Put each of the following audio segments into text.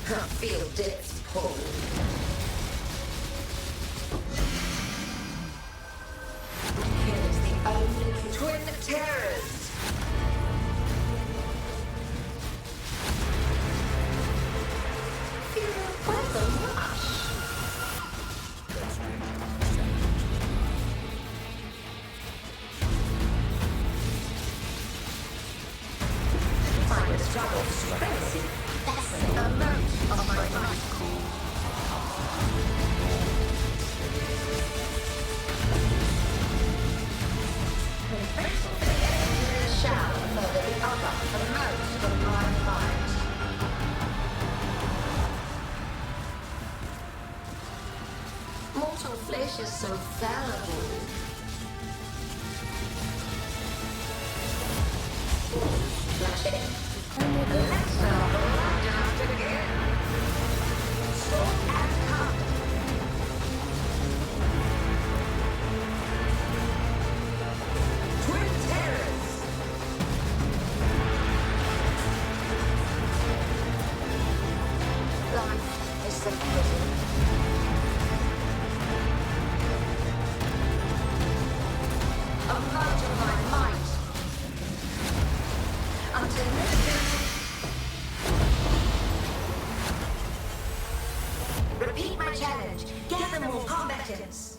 Feel death's pull. Here's the only twin terrors. Feel quite the rush. Find a struggle expensive. That's an amount of my mind. Shall murder the other for most of my mind. Mortal flesh is so fallible. Flash it. Let's start the round again. Stop and come. Twin terrors. Life is a prison. Amount of my might. Until next time. Repeat my challenge. Gather more combatants.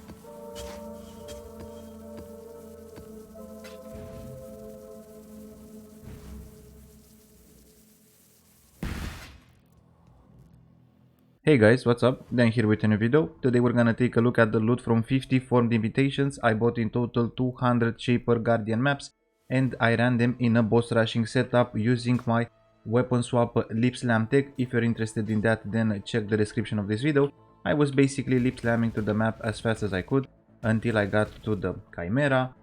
Hey guys, what's up? Dan here with a new video. Today we're gonna take a look at the loot from 50 formed invitations. I bought in total 200 Shaper Guardian maps and I ran them in a boss rushing setup using my weapon swap lip slam tech. If you're interested in that, then check the description of this video. I was basically lip slamming to the map as fast as I could until I got to the Chimera,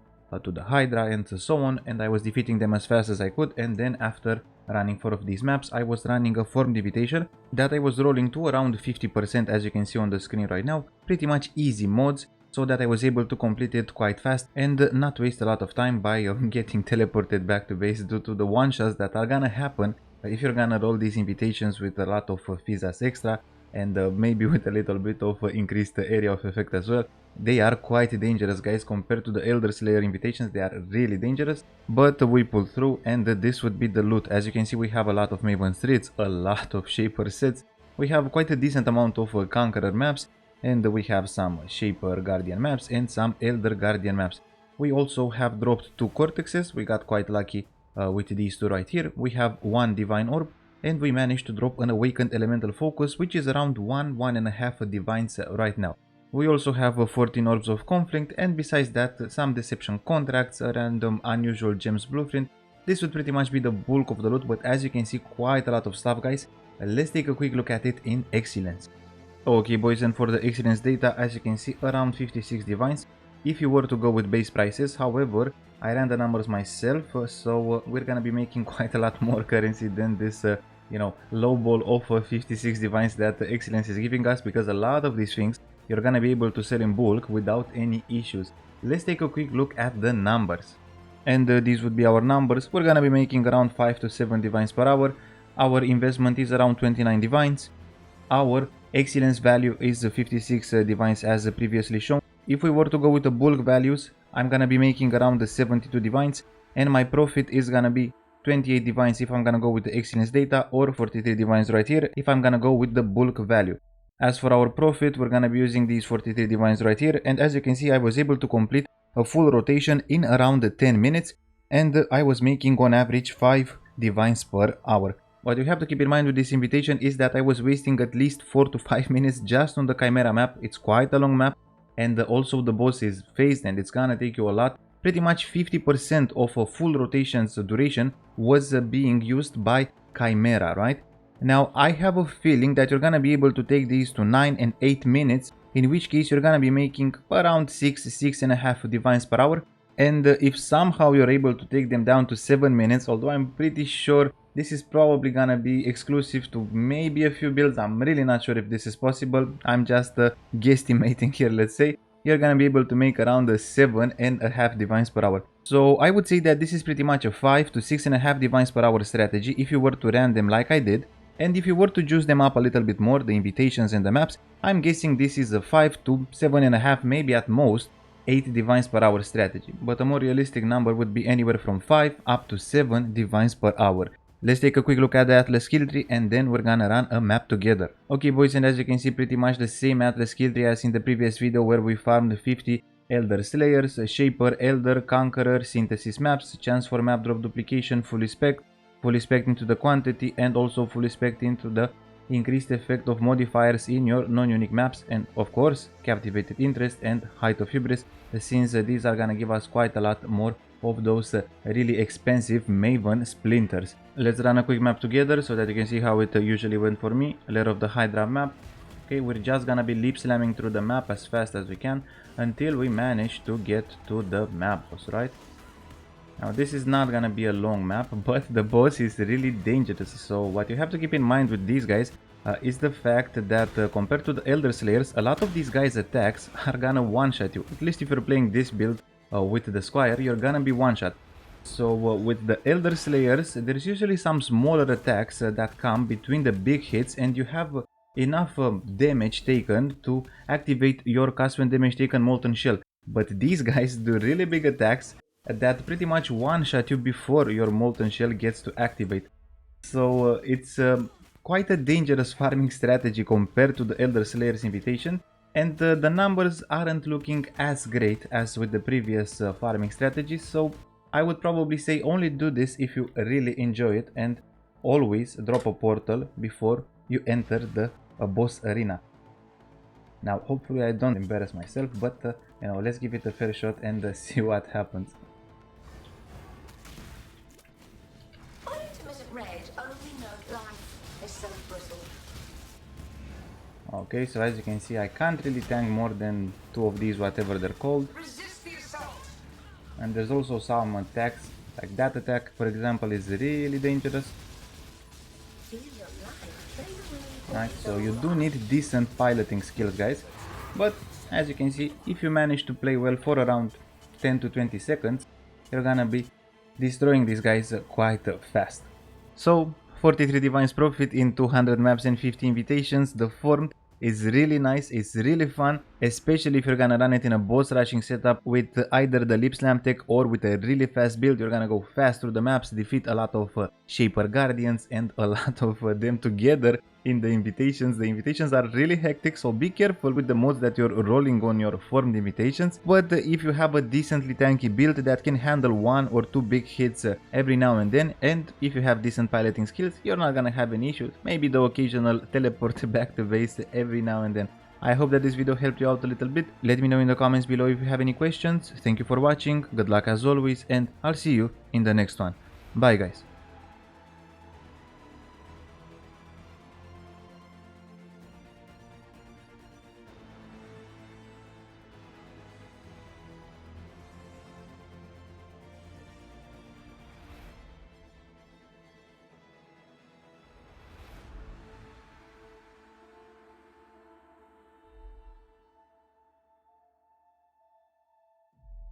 to the Hydra and so on, and I was defeating them as fast as I could. And then after running 4 of these maps, I was running a formed invitation that I was rolling to around 50%, as you can see on the screen right now. Pretty much easy mods, so that I was able to complete it quite fast and not waste a lot of time by getting teleported back to base due to the one-shots that are gonna happen if you're gonna roll these invitations with a lot of Fizzas extra and maybe with a little bit of increased area of effect as well. They are quite dangerous, guys. Compared to the Elder Slayer invitations, they are really dangerous, but we pulled through, and this would be the loot. As you can see, we have a lot of Maven Streets, a lot of Shaper sets, we have quite a decent amount of Conqueror maps, and we have some Shaper Guardian maps and some Elder Guardian maps. We also have dropped 2 Cortexes. We got quite lucky with these 2 right here. We have 1 Divine Orb, and we managed to drop an Awakened Elemental Focus, which is around 1.5 Divines right now. We also have 14 Orbs of Conflict, and besides that, some Deception Contracts, a random Unusual Gems Blueprint. This would pretty much be the bulk of the loot, but as you can see, quite a lot of stuff, guys. Let's take a quick look at it in Exilence. Okay boys, and for the Exilence data, as you can see, around 56 Divines if you were to go with base prices. However, I ran the numbers myself, so we're gonna be making quite a lot more currency than this low ball of 56 Divines that Exilence is giving us, because a lot of these things you're gonna be able to sell in bulk without any issues. Let's take a quick look at the numbers. And these would be our numbers. We're gonna be making around 5 to 7 Divines per hour. Our investment is around 29 Divines. Our Exilence value is 56 Divines as previously shown. If we were to go with the bulk values, I'm gonna be making around 72 Divines, and my profit is gonna be 28 Divines if I'm gonna go with the Exilence data, or 43 Divines right here if I'm gonna go with the bulk value. As for our profit, we're gonna be using these 43 Divines right here, and as you can see, I was able to complete a full rotation in around 10 minutes, and I was making on average 5 Divines per hour. What you have to keep in mind with this invitation is that I was wasting at least 4 to 5 minutes just on the Chimera map. It's quite a long map, and also the boss is phased and it's gonna take you a lot. Pretty much 50% of a full rotation's duration was being used by Chimera, right? Now, I have a feeling that you're gonna be able to take these to 9 and 8 minutes, in which case you're gonna be making around 6.5 Divines per hour. And if somehow you're able to take them down to 7 minutes, although I'm pretty sure this is probably gonna be exclusive to maybe a few builds, I'm really not sure if this is possible, I'm just guesstimating here, let's say, you're gonna be able to make around 7.5 Divines per hour. So I would say that this is pretty much a 5 to 6.5 Divines per hour strategy if you were to run them like I did. And if you were to juice them up a little bit more, the invitations and the maps, I'm guessing this is a 5 to 7.5, maybe at most 8 divines per hour strategy, but a more realistic number would be anywhere from 5 up to 7 divines per hour. Let's take a quick look at the Atlas skill tree and then we're gonna run a map together. Okay boys, and as you can see, pretty much the same Atlas skill tree as in the previous video where we farmed 50 Elder Slayers, Shaper, Elder, Conqueror, Synthesis maps, chance for map drop duplication, fully spec into the quantity, and also fully spec into the increased effect of modifiers in your non-unique maps, and of course Captivated Interest and Height of Hubris, since these are gonna give us quite a lot more of those really expensive Maven splinters. Let's run a quick map together so that you can see how it usually went for me. Lair of the Hydra map. Okay, we're just gonna be leap slamming through the map as fast as we can until we manage to get to the map boss, right? Now this is not gonna be a long map, but the boss is really dangerous, so what you have to keep in mind with these guys is the fact that compared to the Elder Slayers, a lot of these guys' attacks are gonna one-shot you. At least if you're playing this build with the Squire, you're gonna be one-shot. So with the Elder Slayers, there's usually some smaller attacks that come between the big hits, and you have enough damage taken to activate your cast when damage taken Molten Shell. But these guys do really big attacks that pretty much one-shot you before your Molten Shell gets to activate. So it's quite a dangerous farming strategy compared to the Elder Slayer's invitation, and the numbers aren't looking as great as with the previous farming strategies, so I would probably say only do this if you really enjoy it, and always drop a portal before you enter the boss arena. Now hopefully I don't embarrass myself, but you know, let's give it a fair shot and see what happens. Okay, so as you can see, I can't really tank more than 2 of these, whatever they're called. And there's also some attacks, like that attack, for example, is really dangerous. Right, so you do need decent piloting skills, guys. But as you can see, if you manage to play well for around 10 to 20 seconds, you're gonna be destroying these guys quite fast. So 43 divines profit in 200 maps and 50 invitations. The form is really nice, it's really fun, especially if you're gonna run it in a boss rushing setup with either the Leap Slam tech or with a really fast build. You're gonna go fast through the maps, defeat a lot of Shaper Guardians and a lot of them together in the invitations. The invitations are really hectic, so be careful with the mods that you're rolling on your formed invitations. But if you have a decently tanky build that can handle 1 or 2 big hits every now and then, and if you have decent piloting skills, you're not gonna have any issues. Maybe the occasional teleport back to base every now and then. I hope that this video helped you out a little bit. Let me know in the comments below if you have any questions. Thank you for watching, good luck as always, and I'll see you in the next one. Bye guys.